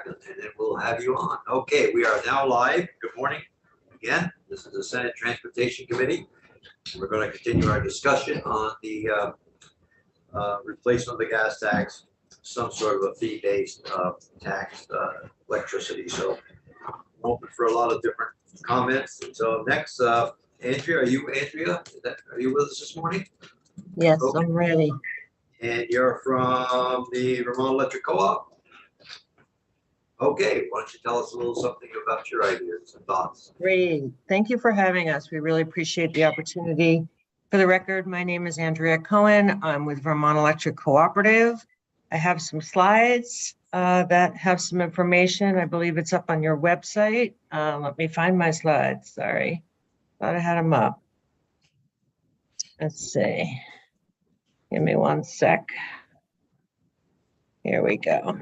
and then we'll have you on. Okay, we are now live. Good morning again. This is the Senate Transportation Committee. We're going to continue our discussion on the replacement of the gas tax, some sort of a fee-based tax electricity. So I'm open for a lot of different comments. So next, Andrea, are you with us this morning? Yes, Okay. I'm ready. And you're from the Vermont Electric Co-op? Okay, why don't you tell us a little something about your ideas and thoughts? Great. Thank you for having us. We really appreciate the opportunity. For the record, my name is Andrea Cohen. I'm with Vermont Electric Cooperative. I have some slides that have some information. I believe it's up on your website. Let me find my slides. Sorry. Thought I had them up. Let's see. Give me one sec. Here we go.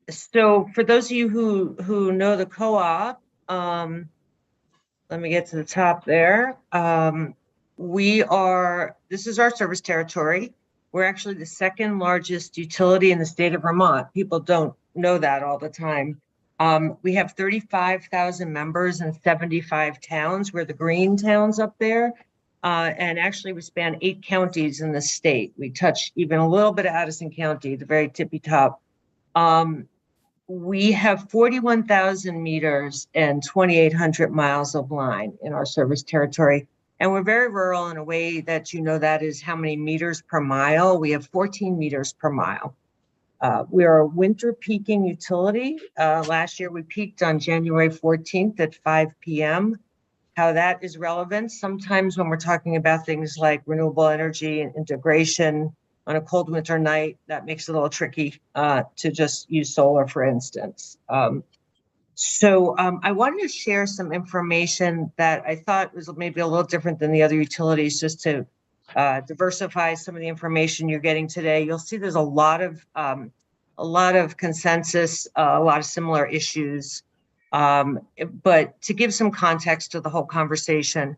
So for those of you who know the co-op, let me get to the top there. This is our service territory. We're actually the second largest utility in the state of Vermont. People don't know that all the time. We have 35,000 members in 75 towns. We're the green towns up there. And actually we span 8 counties in the state. We touch even a little bit of Addison County, the very tippy top. We have 41,000 meters and 2,800 miles of line in our service territory. And we're very rural in a way that that is how many meters per mile. We have 14 meters per mile. We are a winter peaking utility. Last year we peaked on January 14th at 5 p.m. How that is relevant, sometimes when we're talking about things like renewable energy and integration on a cold winter night, that makes it a little tricky to just use solar, for instance. So I wanted to share some information that I thought was maybe a little different than the other utilities, just to diversify some of the information you're getting today. You'll see there's a lot of consensus, a lot of similar issues. But to give some context to the whole conversation,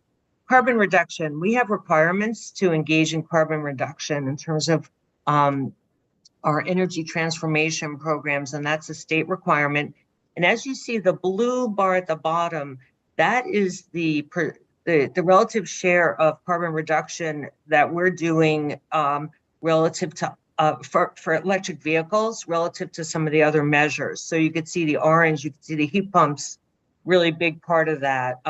carbon reduction, we have requirements to engage in carbon reduction in terms of our energy transformation programs, and that's a state requirement. And as you see, the blue bar at the bottom, that is the relative share of carbon reduction that we're doing relative to for electric vehicles relative to some of the other measures. So you could see the orange, you could see the heat pumps, really big part of that.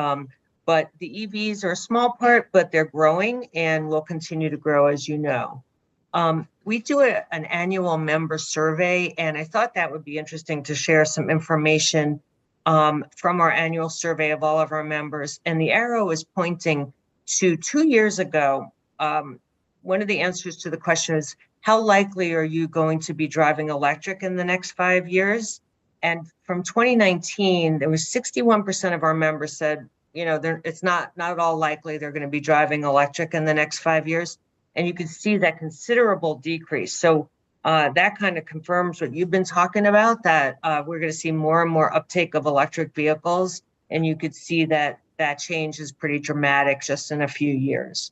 But the EVs are a small part, but they're growing and will continue to grow, as you know. We do an annual member survey, and I thought that would be interesting to share some information from our annual survey of all of our members. And the arrow is pointing to 2 years ago. One of the answers to the question is, how likely are you going to be driving electric in the next 5 years? And from 2019, there was 61% of our members said, it's not at all likely they're going to be driving electric in the next 5 years. And you can see that considerable decrease. So that kind of confirms what you've been talking about, that we're going to see more and more uptake of electric vehicles. And you could see that change is pretty dramatic just in a few years.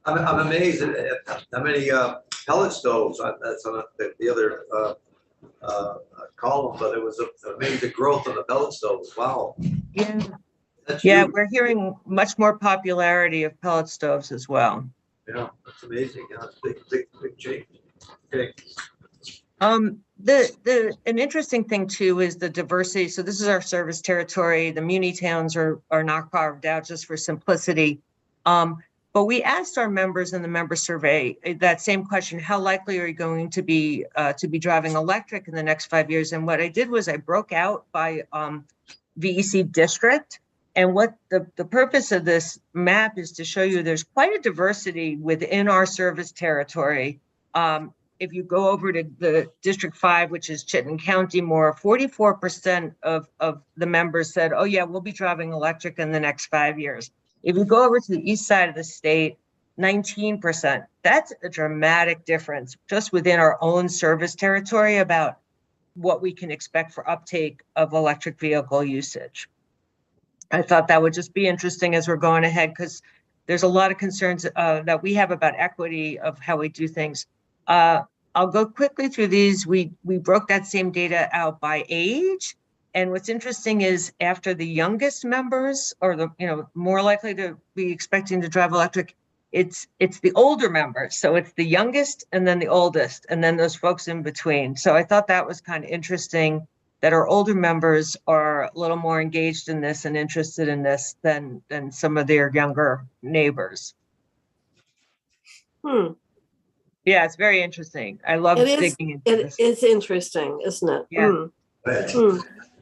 I'm amazed at how many pellet stoves. That's on the other column, but it was amazing growth on the pellet stoves. Wow. Yeah. That's yeah, huge. We're hearing much more popularity of pellet stoves as well. Yeah, that's amazing. Yeah, it's big change. Okay. An interesting thing too is the diversity. So this is our service territory. The muni towns are not carved out just for simplicity. But we asked our members in the member survey that same question: how likely are you going to be driving electric in the next 5 years? And what I did was I broke out by VEC district. And what the purpose of this map is to show you there's quite a diversity within our service territory. If you go over to the District 5, which is Chittenden County more, 44% of the members said, oh yeah, we'll be driving electric in the next 5 years. If you go over to the east side of the state, 19%. That's a dramatic difference just within our own service territory about what we can expect for uptake of electric vehicle usage. I thought that would just be interesting as we're going ahead, because there's a lot of concerns that we have about equity of how we do things. I'll go quickly through these. We broke that same data out by age. And what's interesting is after the youngest members or the, more likely to be expecting to drive electric, it's the older members. So it's the youngest and then the oldest and then those folks in between. So I thought that was kind of interesting that our older members are a little more engaged in this and interested in this than some of their younger neighbors. Yeah, it's very interesting. I love digging into this. It is interesting, isn't it? Yeah.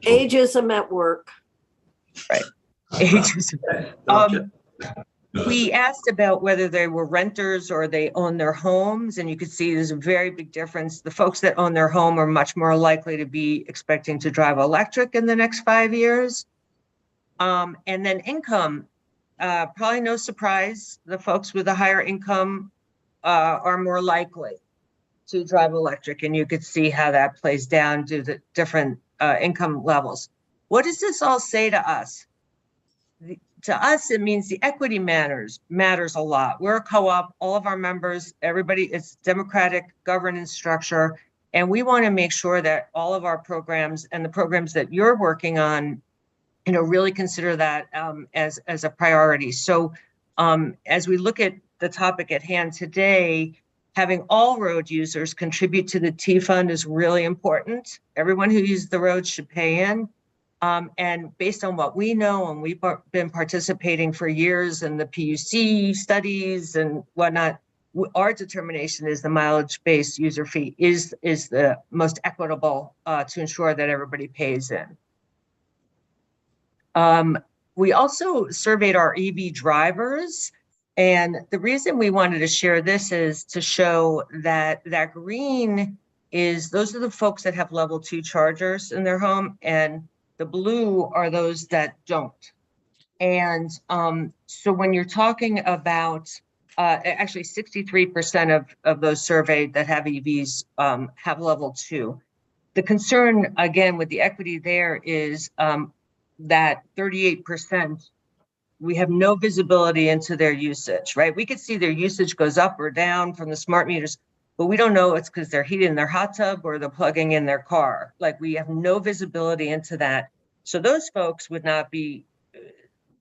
Ageism at work. Right. Ageism. We asked about whether they were renters or they own their homes, and you could see there's a very big difference. The folks that own their home are much more likely to be expecting to drive electric in the next 5 years. And then income, probably no surprise, the folks with a higher income are more likely to drive electric, and you could see how that plays down to the different income levels. What does this all say to us? To us, it means the equity matters a lot. We're a co-op, all of our members, everybody, it's democratic governance structure, and we want to make sure that all of our programs and the programs that you're working on, really consider that as a priority. So as we look at the topic at hand today, having all road users contribute to the T fund is really important. Everyone who uses the road should pay in. And based on what we know, and we've been participating for years in the PUC studies and whatnot, our determination is the mileage-based user fee is the most equitable to ensure that everybody pays in. We also surveyed our EV drivers, and the reason we wanted to share this is to show that green is, those are the folks that have level 2 chargers in their home, and the blue are those that don't. And so when you're talking about, actually 63% of those surveyed that have EVs have level 2. The concern, again, with the equity there is that 38%, we have no visibility into their usage, right? We could see their usage goes up or down from the smart meters, but we don't know it's because they're heating their hot tub or they're plugging in their car. Like, we have no visibility into that. So those folks would not be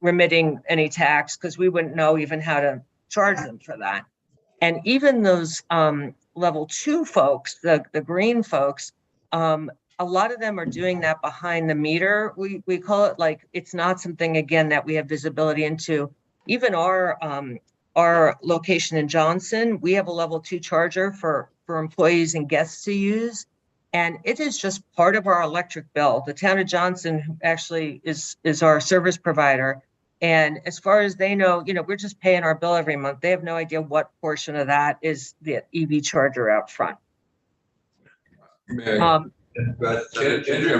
remitting any tax because we wouldn't know even how to charge them for that. And even those level 2 folks, the green folks, a lot of them are doing that behind the meter. We call it, like, it's not something, again, that we have visibility into. Even our location in Johnson, we have a level 2 charger for employees and guests to use. And it is just part of our electric bill. The town of Johnson actually is our service provider. And as far as they know, we're just paying our bill every month. They have no idea what portion of that is the EV charger out front. Andrea, I'm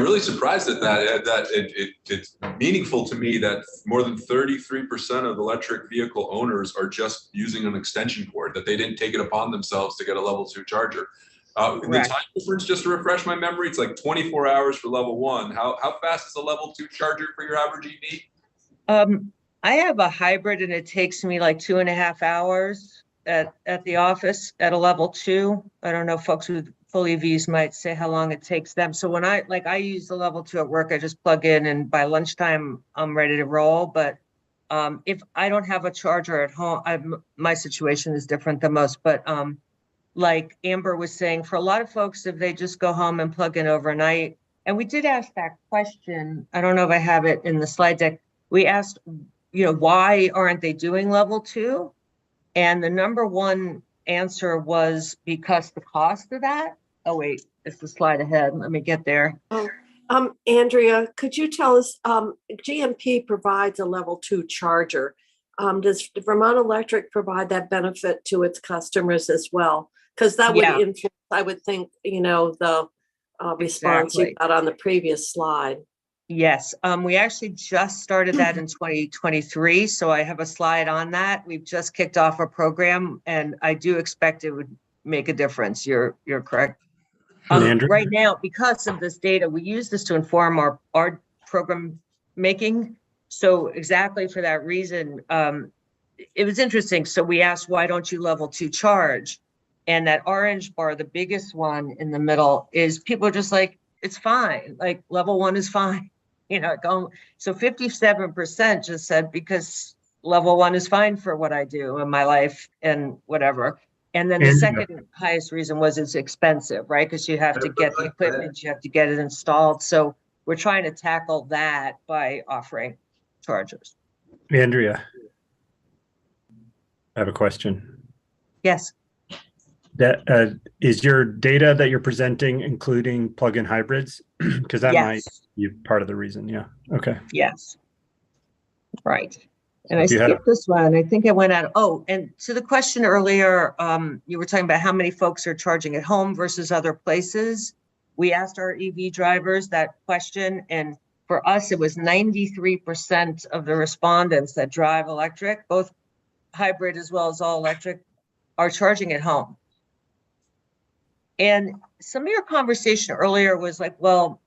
really surprised at that. It's meaningful to me that more than 33% of electric vehicle owners are just using an extension cord, that they didn't take it upon themselves to get a level 2 charger. The time difference, just to refresh my memory, it's like 24 hours for level 1. How fast is a level 2 charger for your average EV? I have a hybrid, and it takes me like 2.5 hours at the office at a level 2. I don't know, folks with full EVs might say how long it takes them. So when I use the level 2 at work, I just plug in, and by lunchtime I'm ready to roll. But if I don't have a charger at home, my situation is different than most. But like Amber was saying, for a lot of folks, if they just go home and plug in overnight, and we did ask that question, I don't know if I have it in the slide deck. We asked, why aren't they doing level 2? And the number one answer was because the cost of that. Oh, wait, it's the slide ahead. Let me get there. Andrea, could you tell us, GMP provides a level 2 charger. Does Vermont Electric provide that benefit to its customers as well? Because that would influence, I would think, the response you got on the previous slide. Yes, we actually just started that in 2023. So I have a slide on that. We've just kicked off a program, and I do expect it would make a difference. You're correct. Right now, because of this data, we use this to inform our program making. So exactly for that reason, it was interesting. So we asked, why don't you level 2 charge? And that orange bar, the biggest one in the middle, is people are just like, it's fine. Like level 1 is fine. So 57% just said because level 1 is fine for what I do in my life and whatever. And then the And- second highest reason was it's expensive, right? Because you have to get the equipment, you have to get it installed. So we're trying to tackle that by offering chargers. Andrea, I have a question. Yes. That is your data that you're presenting including plug-in hybrids? Because that might Yes. be part of the reason. Yeah. Okay. Yes. Right. And I If you had a- skipped this one. I think I went out. Oh, and to the question earlier, you were talking about how many folks are charging at home versus other places. We asked our EV drivers that question, and for us, it was 93% of the respondents that drive electric, both hybrid as well as all electric, are charging at home. And some of your conversation earlier was like, well,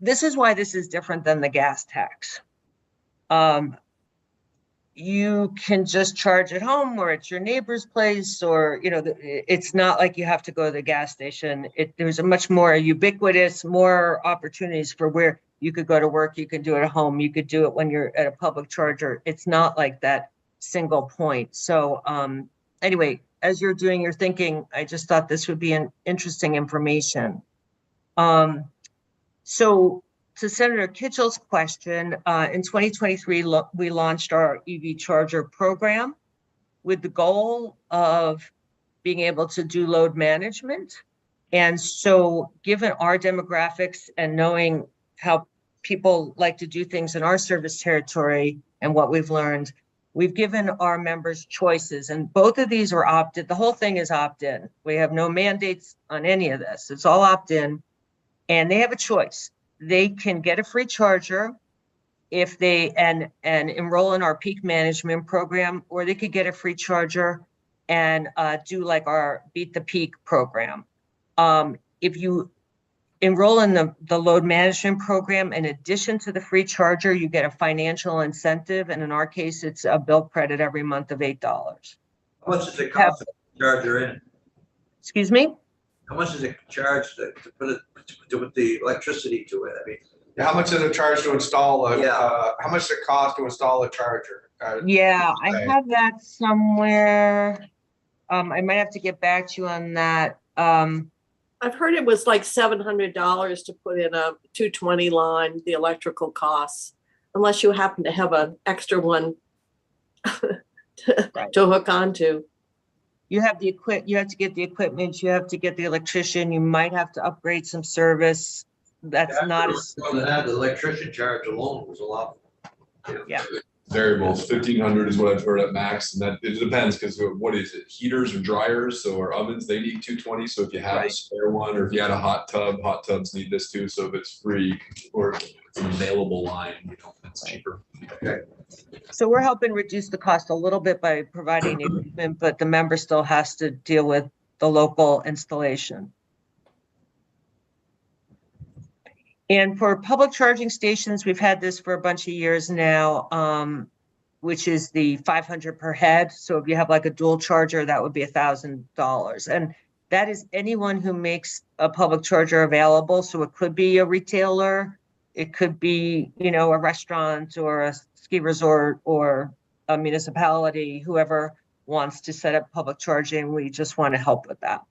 this is why this is different than the gas tax. You can just charge at home or at your neighbor's place, or, it's not like you have to go to the gas station. There's a much more ubiquitous, more opportunities for where you could go to work, you could do it at home, you could do it when you're at a public charger. It's not like that single point. So anyway, as you're doing your thinking, I just thought this would be an interesting information. So to Senator Kitchell's question, in 2023, we launched our EV charger program with the goal of being able to do load management. And so given our demographics and knowing how people like to do things in our service territory and what we've learned, we've given our members choices, and both of these are opt-in. The whole thing is opt-in. We have no mandates on any of this. It's all opt-in, and they have a choice. They can get a free charger if they and enroll in our peak management program, or they could get a free charger and do like our Beat the Peak program. If you enroll in the load management program, in addition to the free charger, you get a financial incentive. And in our case, it's a bill credit every month of $8. How much does it cost to charger in? Excuse me? How much does it charge to put the electricity to it? I mean, How much does it charge to install Yeah. how much does it cost to install a charger? Yeah, I Okay. have that somewhere. I might have to get back to you on that. I've heard it was like $700 to put in a 220 line, the electrical costs, unless you happen to have an extra one Right. to hook onto. You have to get the equipment, you have to get the electrician, you might have to upgrade some service. That's not as, more than that, the electrician charge alone was a lot. Yeah. Variables, 1,500 is what I've heard at max, and that it depends because what is it? Heaters or dryers, or ovens, they need 220. So if you have a Right. spare one, or if you had a hot tubs need this too. So if it's free or it's an available line, it's cheaper. so we're helping reduce the cost a little bit by providing the equipment, but the member still has to deal with the local installation. And for public charging stations, we've had this for a bunch of years now, which is the 500 per head. So if you have like a dual charger, that would be $1,000. And that is anyone who makes a public charger available. So it could be a retailer, it could be, a restaurant or a ski resort or a municipality, whoever wants to set up public charging. We just want to help with that.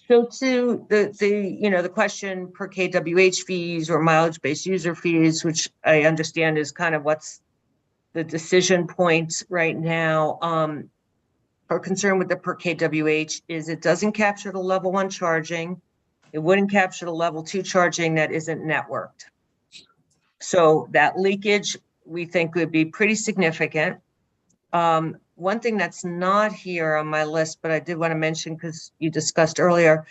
So to the question per kWh fees or mileage-based user fees, which I understand is kind of what's the decision point right now. Our concern with the per kWh is it doesn't capture the level 1 charging. It wouldn't capture the level 2 charging that isn't networked. So that leakage we think would be pretty significant. One thing that's not here on my list, but I did want to mention because you discussed earlier,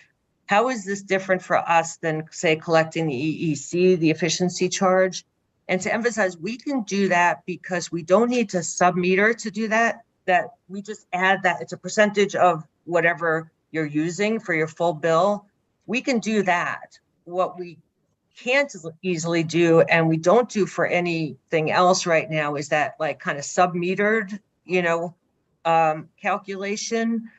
how is this different for us than, say, collecting the EEC, the efficiency charge? And to emphasize, we can do that because we don't need to sub-meter to do that, that we just add that. It's a percentage of whatever you're using for your full bill. We can do that. What we can't easily do, and we don't do for anything else right now, is that like kind of sub-metered, calculation.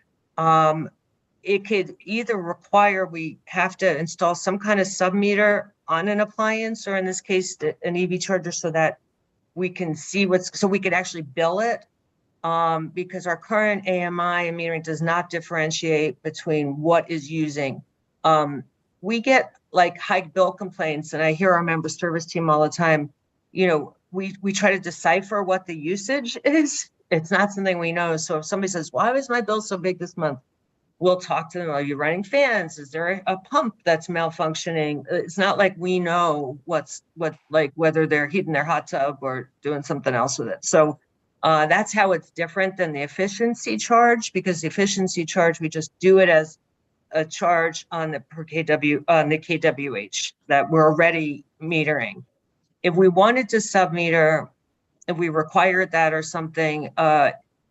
It could either require we have to install some kind of sub-meter on an appliance, or in this case, an EV charger, so that we can see so we could actually bill it. Because our current AMI metering does not differentiate between what is using. We get like high bill complaints, and I hear our member service team all the time. We try to decipher what the usage is. It's not something we know. So if somebody says, "Why was my bill so big this month?" We'll talk to them. Are you running fans? Is there a pump that's malfunctioning? It's not like we know whether they're heating their hot tub or doing something else with it. So that's how it's different than the efficiency charge, because the efficiency charge, we just do it as a charge on the per kW, on the kWh that we're already metering. If we wanted to sub-meter, if we required that or something,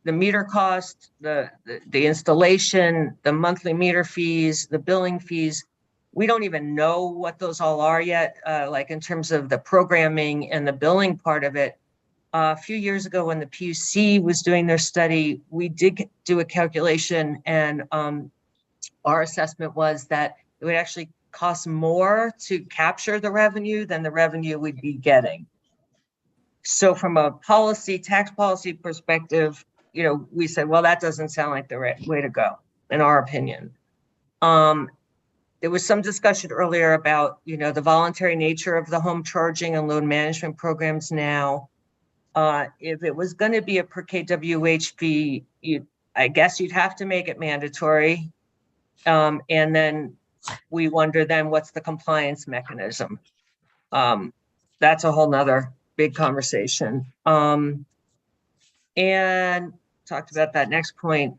the meter cost, the installation, the monthly meter fees, the billing fees, we don't even know what those all are yet, like in terms of the programming and the billing part of it. A few years ago when the PUC was doing their study, we did do a calculation, and our assessment was that it would actually cost more to capture the revenue than the revenue we'd be getting. So from a tax policy perspective, we said, well, that doesn't sound like the right way to go, in our opinion. There was some discussion earlier about, the voluntary nature of the home charging and load management programs now. If it was going to be a per kWh fee, I guess you'd have to make it mandatory. And then we wonder then what's the compliance mechanism? That's a whole nother big conversation. And talked about that next point.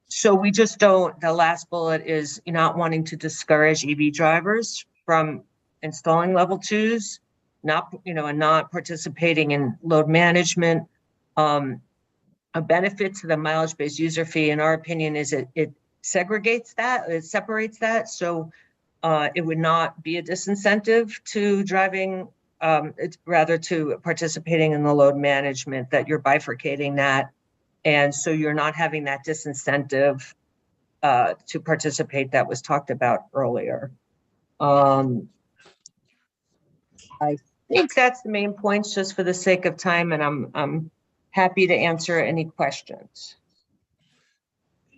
So we just don't, the last bullet is not wanting to discourage EV drivers from installing level 2s, and not participating in load management. A benefit to the mileage-based user fee, in our opinion, is it segregates that, it separates that. So it would not be a disincentive to driving, it's rather to participating in the load management, that you're bifurcating that. And so you're not having that disincentive to participate that was talked about earlier. I think that's the main points, just for the sake of time, and I'm happy to answer any questions.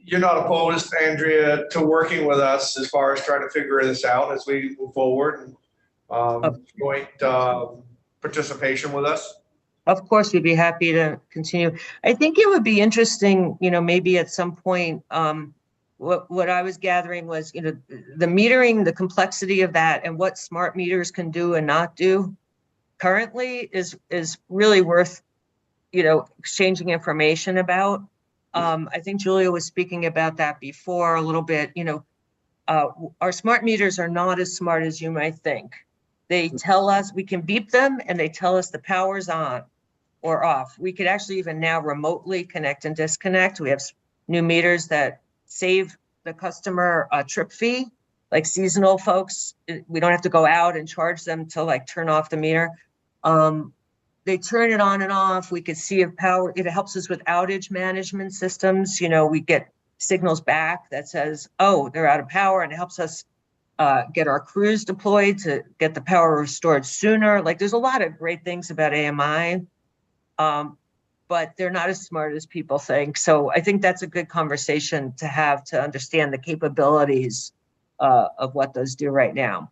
You're not opposed, Andrea, to working with us as far as trying to figure this out as we move forward, and joint participation with us? Of course, we'd be happy to continue. I think it would be interesting, maybe at some point, what I was gathering was, the metering, the complexity of that, and what smart meters can do and not do currently is really worth, exchanging information about. I think Julia was speaking about that before a little bit. Our smart meters are not as smart as you might think. They tell us, we can beep them, and they tell us the power's on or off. We could actually even now remotely connect and disconnect. We have new meters that save the customer a trip fee, like seasonal folks. We don't have to go out and charge them to turn off the meter. They turn it on and off. We could see if power, it helps us with outage management systems. We get signals back that says, oh, they're out of power, and it helps us get our crews deployed to get the power restored sooner. There's a lot of great things about AMI, but they're not as smart as people think. So I think that's a good conversation to have, to understand the capabilities of what those do right now.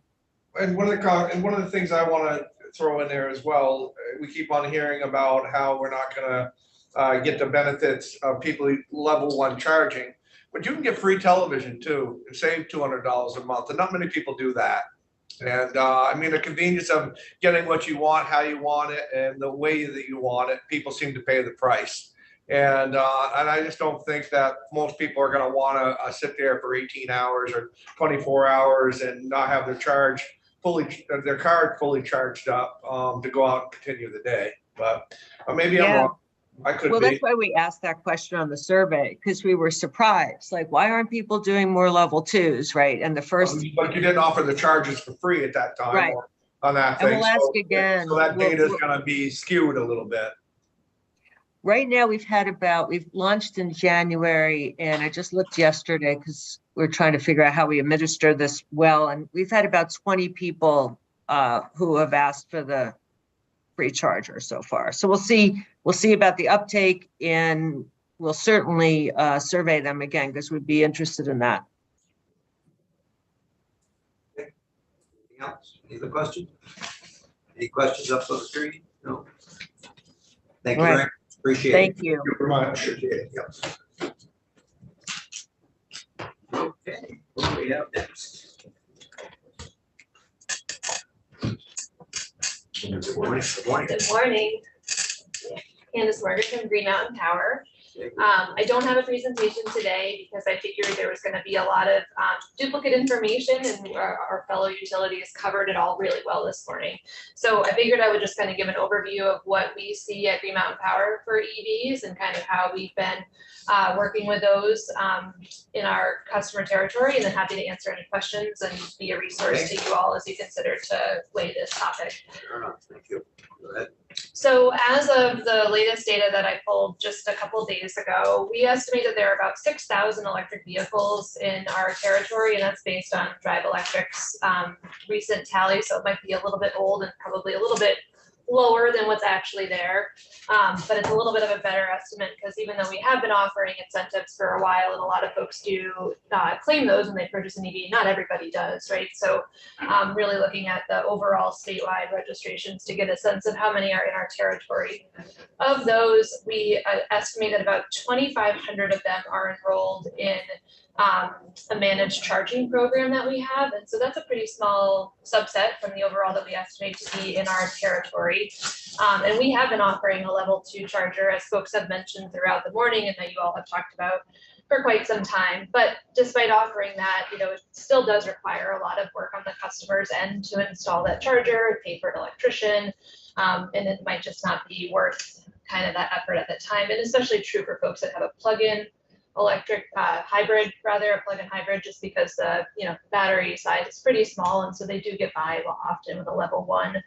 And one of the things I want to throw in there as well, we keep on hearing about how we're not going to get the benefits of people level 1 charging, but you can get free television too and save $200 a month, and not many people do that. And the convenience of getting what you want, how you want it, and the way that you want it, people seem to pay the price. And I just don't think that most people are going to want to sit there for 18 hours or 24 hours and not have their card fully charged up to go out and continue the day. But maybe I'm wrong. I could Well, be. that's why we asked that question on the survey, because we were surprised, like, why aren't people doing more level twos, right? And the first, But you didn't offer the charges for free at that time. Right. or On that and thing. we'll ask So- again. So that We'll- data is we'll- gonna be skewed a little bit. Right now, we've launched in January, and I just looked yesterday because we're trying to figure out how we administer this well, and we've had about 20 people who have asked for the free charger so far. So we'll see about the uptake, and we'll certainly survey them again because we'd be interested in that. Anything else? Any other questions? Any questions up on the screen? No? Thank you Right. very much. Appreciate it. Thank you. Thank you very much. Appreciate it. Yep. Okay, what do we have next? Good morning. Good morning. Good morning. Candace Morgan from Green Mountain Power. I don't have a presentation today because I figured there was gonna be a lot of duplicate information, and our fellow utilities covered it all really well this morning. So I figured I would just kind of give an overview of what we see at Green Mountain Power for EVs and kind of how we've been working with those in our customer territory, and then happy to answer any questions and be a resource to you all as you consider to weigh this topic. Fair enough. Thank you. Go ahead. So as of the latest data that I pulled just a couple days ago, we estimated there are about 6,000 electric vehicles in our territory, and that's based on Drive Electric's recent tally. So it might be a little bit old and probably a little bit lower than what's actually there. But it's a little bit of a better estimate because even though we have been offering incentives for a while, and a lot of folks do claim those when they purchase an EV, not everybody does, right? So really looking at the overall statewide registrations to get a sense of how many are in our territory. Of those, we estimated about 2,500 of them are enrolled in a managed charging program that we have. And so that's a pretty small subset from the overall that we estimate to be in our territory. And we have been offering a level 2 charger, as folks have mentioned throughout the morning and that you all have talked about for quite some time. But despite offering that, it still does require a lot of work on the customer's end to install that charger, pay for an electrician, and it might just not be worth kind of that effort at the time. And especially true for folks that have a plug-in electric hybrid, rather a plug-in hybrid, just because the battery size is pretty small, and so they do get by often with a level 1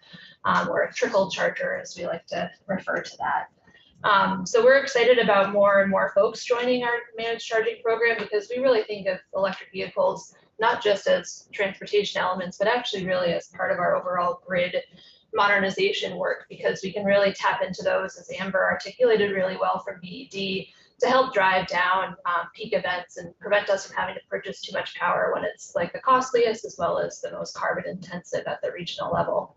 or a trickle charger, as we like to refer to that. So we're excited about more and more folks joining our managed charging program because we really think of electric vehicles not just as transportation elements, but actually really as part of our overall grid modernization work, because we can really tap into those, as Amber articulated really well from BED, to help drive down peak events and prevent us from having to purchase too much power when it's like the costliest as well as the most carbon intensive at the regional level.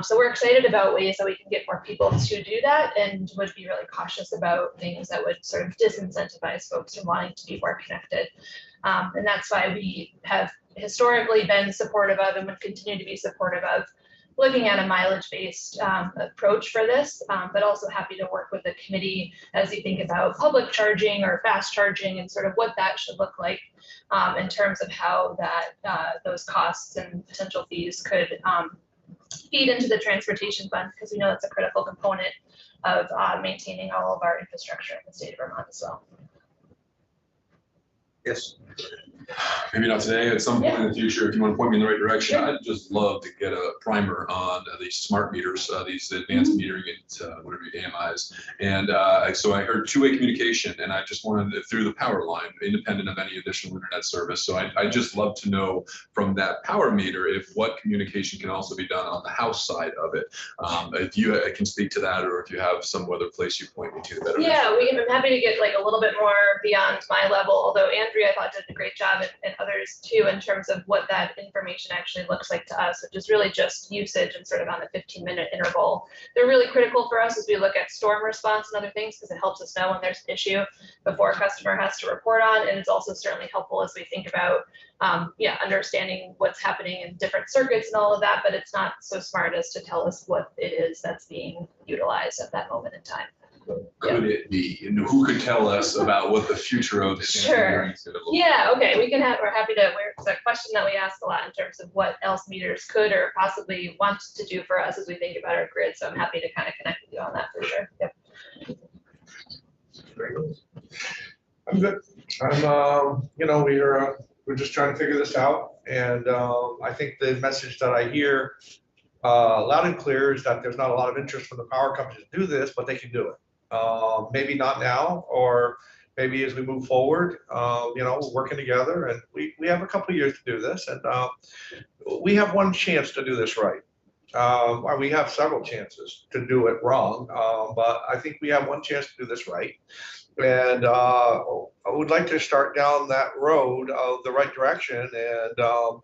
So we're excited about ways that we can get more people to do that, and would be really cautious about things that would sort of disincentivize folks from wanting to be more connected. And that's why we have historically been supportive of and would continue to be supportive of looking at a mileage-based approach for this, but also happy to work with the committee as you think about public charging or fast charging and sort of what that should look like in terms of how that those costs and potential fees could feed into the transportation fund, because we know that's a critical component of maintaining all of our infrastructure in the state of Vermont as well. Yes. Maybe not today, at some point in the future, if you want to point me in the right direction, Sure. I'd just love to get a primer on these smart meters, these advanced metering and whatever AMIs. And so I heard two-way communication, and I just wanted it through the power line, independent of any additional internet service. So I just love to know from that power meter if what communication can also be done on the house side of it. If you can speak to that, or if you have some other place you point me to better. Yeah, I'm happy to get like a little bit more beyond my level, although Andrea, I thought, did a great job, and others too, in terms of what that information actually looks like to us, which is really just usage and sort of on a 15-minute interval. They're really critical for us as we look at storm response and other things, because it helps us know when there's an issue before a customer has to report on, and it's also certainly helpful as we think about understanding what's happening in different circuits and all of that, but it's not so smart as to tell us what it is that's being utilized at that moment in time. Could it be? And who could tell us about what the future of this Sure. engineering is going to look like? Yeah, okay, we're happy to, it's a question that we ask a lot in terms of what else meters could or possibly want to do for us as we think about our grid. So I'm happy to kind of connect with you on that for sure. Yep. I'm good. We're just trying to figure this out. And I think the message that I hear loud and clear is that there's not a lot of interest from the power companies to do this, but they can do it. Maybe not now, or maybe as we move forward, we're working together, and we have a couple of years to do this, and we have one chance to do this right. We have several chances to do it wrong, but I think we have one chance to do this right. And I would like to start down that road of the right direction. And,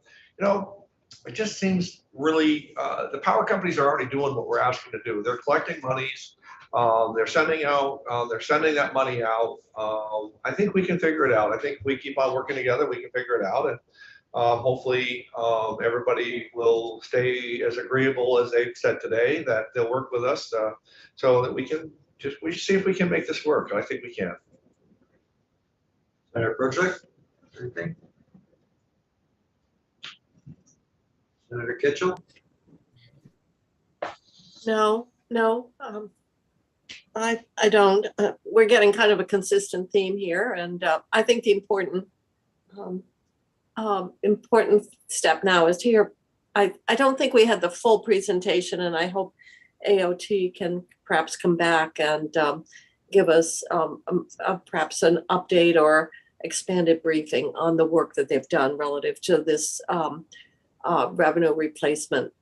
it just seems really, the power companies are already doing what we're asking to do. They're collecting monies. They're sending that money out. I think we can figure it out. I think if we keep on working together, we can figure it out. And hopefully everybody will stay as agreeable as they've said today, that they'll work with us so that we see if we can make this work. I think we can. Senator Project, anything? Senator Kitchell? No, I don't. We're getting kind of a consistent theme here, and I think the important step now is to hear. I don't think we had the full presentation, and I hope AOT can perhaps come back and give us perhaps an update or expanded briefing on the work that they've done relative to this revenue replacement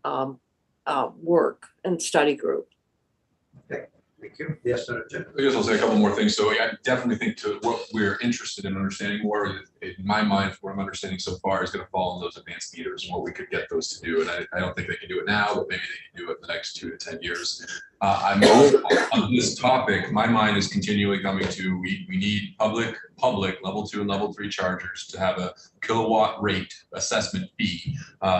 work and study group. Thank you. Yes, Senator Jim. I guess I'll say a couple more things. So I definitely think to what we're interested in understanding more, in my mind, what I'm understanding so far is going to fall on those advanced meters and what we could get those to do. And I don't think they can do it now, but maybe they can do it in the next 2 to 10 years. I'm on this topic. My mind is continually coming to we need public level 2 and level 3 chargers to have a kilowatt rate assessment fee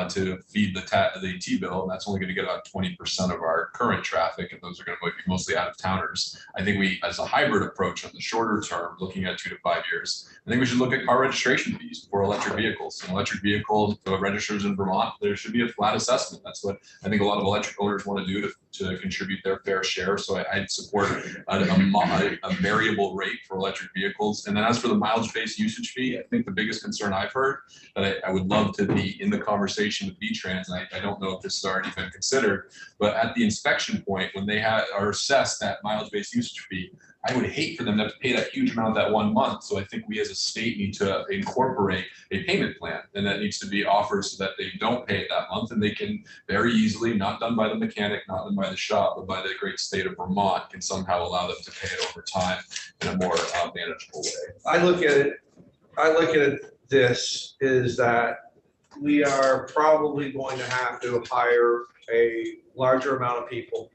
to feed the T-bill, and that's only going to get about 20% of our current traffic, and those are going to be mostly out of towners. I think we, as a hybrid approach on the shorter term, looking at 2 to 5 years, I think we should look at car registration fees for electric vehicles. And electric vehicles registers in Vermont, there should be a flat assessment. That's what I think a lot of electric owners want to do to contribute their fair share. So I'd support a variable rate for electric vehicles. And then as for the mileage-based usage fee, I think the biggest concern I've heard that I would love to be in the conversation with V-Trans, and I don't know if this has already been considered, but at the inspection point, when they are assessed that mileage-based usage fee, I would hate for them to have to pay that huge amount that 1 month. So I think we as a state need to incorporate a payment plan, and that needs to be offered so that they don't pay it that month, and they can very easily, not done by the mechanic, not done by the shop, but by the great state of Vermont, can somehow allow them to pay it over time in a more manageable way. I look at this is that we are probably going to have to hire a larger amount of people,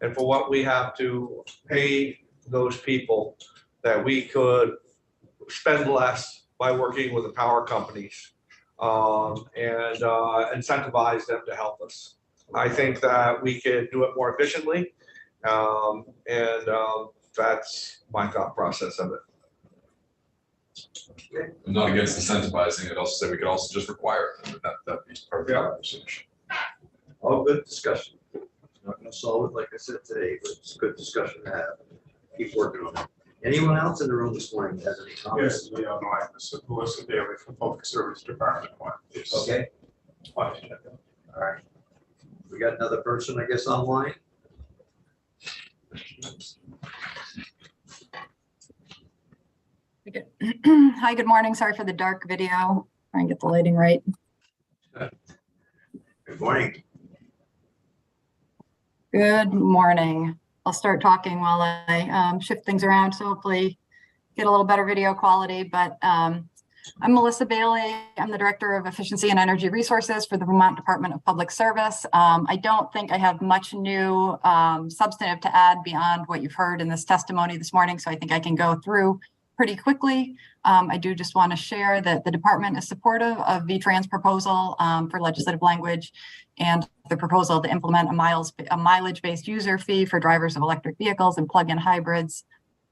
and for what we have to pay those people, that we could spend less by working with the power companies and incentivize them to help us. I think that we could do it more efficiently, and that's my thought process of it. I'm not against incentivizing. I'd also say we could also just require it. That'd be part of the conversation. All good discussion. Not going to solve it, like I said today, but it's a good discussion to have. Keep working on it. Anyone else in the room this morning has any comments? Yes, Leo Noy, Melissa Daly from Public Service Department. Okay. All right. We got another person, I guess, online. Hi, good morning. Sorry for the dark video. Try and get the lighting right. Good morning. Good morning. I'll start talking while I shift things around, so hopefully get a little better video quality. But I'm Melissa Bailey. I'm the Director of Efficiency and Energy Resources for the Vermont Department of Public Service. I don't think I have much new substantive to add beyond what you've heard in this testimony this morning, so I think I can go through pretty quickly. I do just want to share that the department is supportive of V-Trans proposal for legislative language and the proposal to implement a mileage-based user fee for drivers of electric vehicles and plug-in hybrids.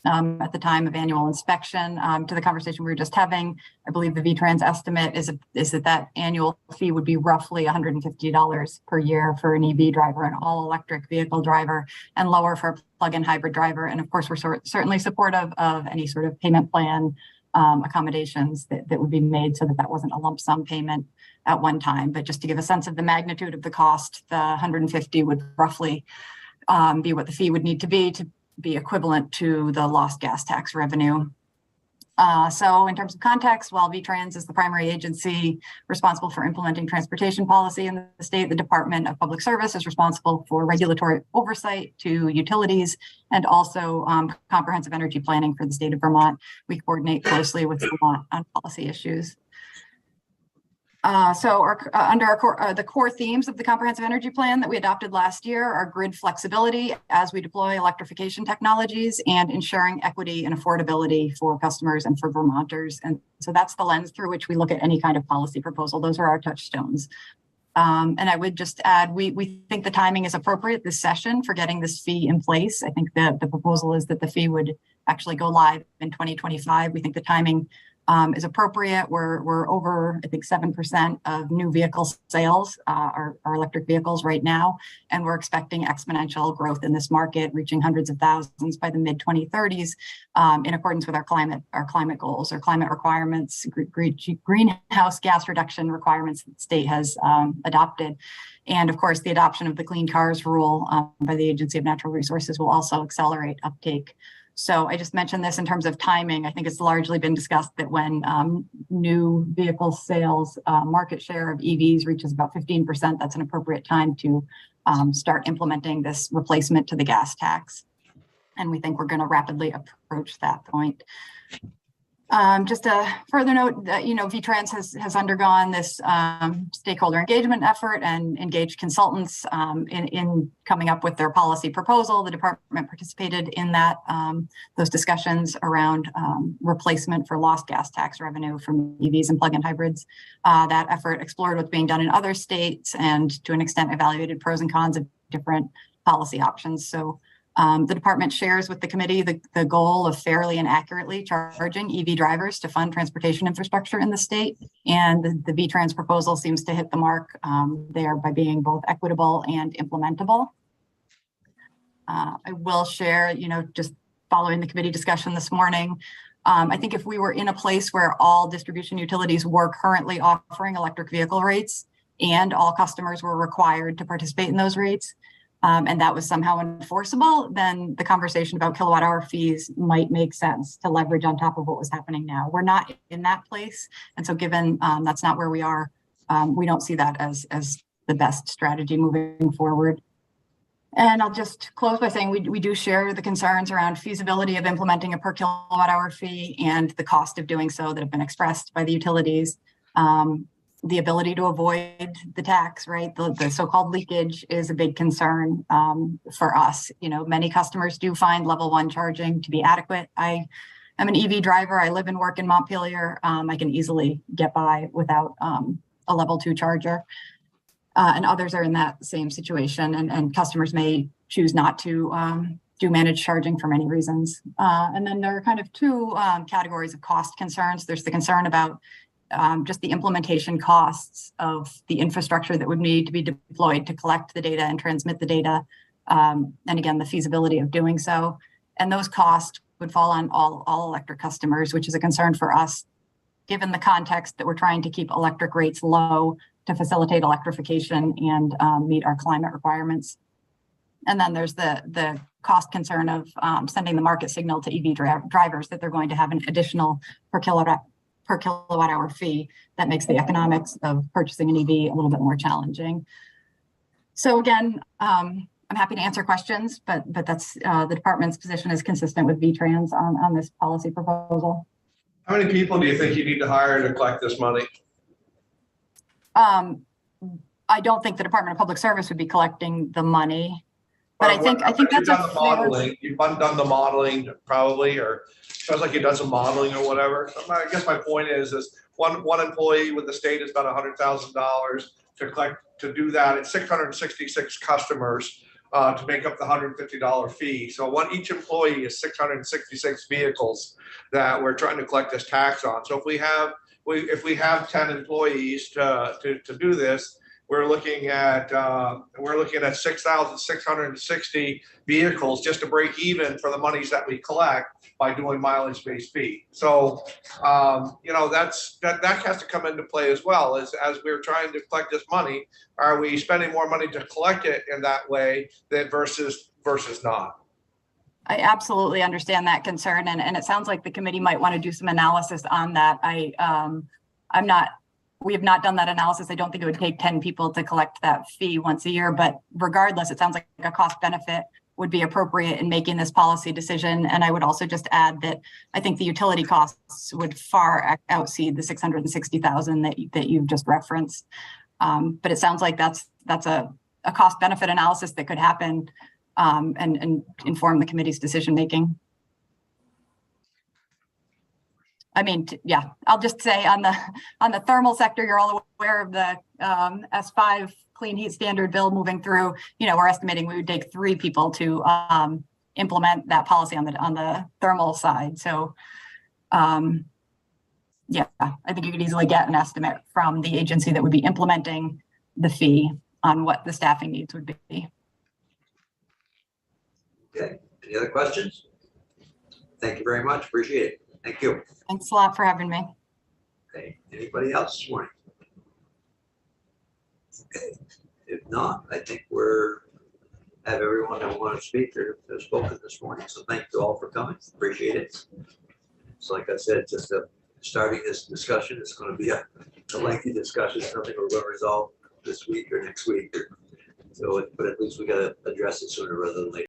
at the time of annual inspection. To the conversation we were just having, I believe the VTrans estimate is that annual fee would be roughly $150 per year for an EV driver, an all-electric vehicle driver, and lower for a plug-in hybrid driver. And of course, we're certainly supportive of any sort of payment plan accommodations that would be made so that wasn't a lump sum payment at one time. But just to give a sense of the magnitude of the cost, the 150 would roughly be what the fee would need to be equivalent to the lost gas tax revenue. So in terms of context, while VTrans is the primary agency responsible for implementing transportation policy in the state, the Department of Public Service is responsible for regulatory oversight to utilities and also comprehensive energy planning for the state of Vermont. We coordinate closely with Vermont on policy issues. The core themes of the comprehensive energy plan that we adopted last year are grid flexibility as we deploy electrification technologies and ensuring equity and affordability for customers and for Vermonters. And so that's the lens through which we look at any kind of policy proposal. Those are our touchstones. And I would just add, we think the timing is appropriate this session for getting this fee in place. I think the proposal is that the fee would actually go live in 2025. We think the timing is appropriate. We're over, I think, 7% of new vehicle sales are electric vehicles right now, and we're expecting exponential growth in this market, reaching hundreds of thousands by the mid 2030s, in accordance with our climate goals, our climate requirements, greenhouse gas reduction requirements that the state has adopted. And of course, the adoption of the Clean Cars rule by the Agency of Natural Resources will also accelerate uptake. So I just mentioned this in terms of timing. I think it's largely been discussed that when new vehicle sales market share of EVs reaches about 15%, that's an appropriate time to start implementing this replacement to the gas tax. And we think we're going to rapidly approach that point. Just a further note that, VTrans has undergone this stakeholder engagement effort and engaged consultants in coming up with their policy proposal. The department participated in that, those discussions around replacement for lost gas tax revenue from EVs and plug-in hybrids. That effort explored what's being done in other states and to an extent evaluated pros and cons of different policy options. So the department shares with the committee the goal of fairly and accurately charging EV drivers to fund transportation infrastructure in the state. And the VTrans proposal seems to hit the mark there by being both equitable and implementable. I will share, just following the committee discussion this morning, I think if we were in a place where all distribution utilities were currently offering electric vehicle rates and all customers were required to participate in those rates, and that was somehow enforceable, then the conversation about kilowatt hour fees might make sense to leverage on top of what was happening now. We're not in that place. And so given that's not where we are, we don't see that as the best strategy moving forward. And I'll just close by saying we do share the concerns around feasibility of implementing a per kilowatt hour fee and the cost of doing so that have been expressed by the utilities. The ability to avoid the tax, right? The so-called leakage is a big concern for us. Many customers do find level 1 charging to be adequate. I am an EV driver. I live and work in Montpelier. I can easily get by without a level 2 charger. And others are in that same situation, and customers may choose not to do managed charging for many reasons. And then there are kind of two categories of cost concerns. There's the concern about just the implementation costs of the infrastructure that would need to be deployed to collect the data and transmit the data. And again, the feasibility of doing so. And those costs would fall on all electric customers, which is a concern for us, given the context that we're trying to keep electric rates low to facilitate electrification and meet our climate requirements. And then there's the cost concern of sending the market signal to EV drivers that they're going to have an additional per kilowatt hour fee that makes the economics of purchasing an EV a little bit more challenging. So again, I'm happy to answer questions, but that's the department's position is consistent with VTrans on this policy proposal. How many people do you think you need to hire to collect this money? I don't think the Department of Public Service would be collecting the money, but I think that's a modeling. You've done the modeling probably, or sounds like you've done some modeling or whatever. So I guess my point is one employee with the state has done $100,000 to do that. It's 666 customers. to make up the $150 fee. So each employee is 666 vehicles that we're trying to collect this tax on. So if we have 10 employees to do this, we're looking at 6,660 vehicles just to break even for the monies that we collect by doing mileage-based fee. So, that has to come into play as well as we're trying to collect this money. Are we spending more money to collect it in that way than versus not? I absolutely understand that concern, and it sounds like the committee might want to do some analysis on that. We have not done that analysis. I don't think it would take 10 people to collect that fee once a year, but regardless, it sounds like a cost benefit would be appropriate in making this policy decision. And I would also just add that I think the utility costs would far exceed the 660,000 that you've just referenced. But it sounds like that's a cost benefit analysis that could happen and inform the committee's decision making. I mean, yeah, I'll just say on the thermal sector, you're all aware of the S5 clean heat standard bill moving through. We're estimating we would take 3 people to implement that policy on the thermal side. So, yeah, I think you could easily get an estimate from the agency that would be implementing the fee on what the staffing needs would be. Okay, any other questions? Thank you very much, appreciate it. Thank you. Thanks a lot for having me. Okay, anybody else this morning? Okay, if not, I think have everyone that want to speak or has spoken this morning. So thank you all for coming. Appreciate it. So like I said, just starting this discussion, it's going to be a lengthy discussion. It's nothing we're going to resolve this week or next week. So, but at least we got to address it sooner rather than later.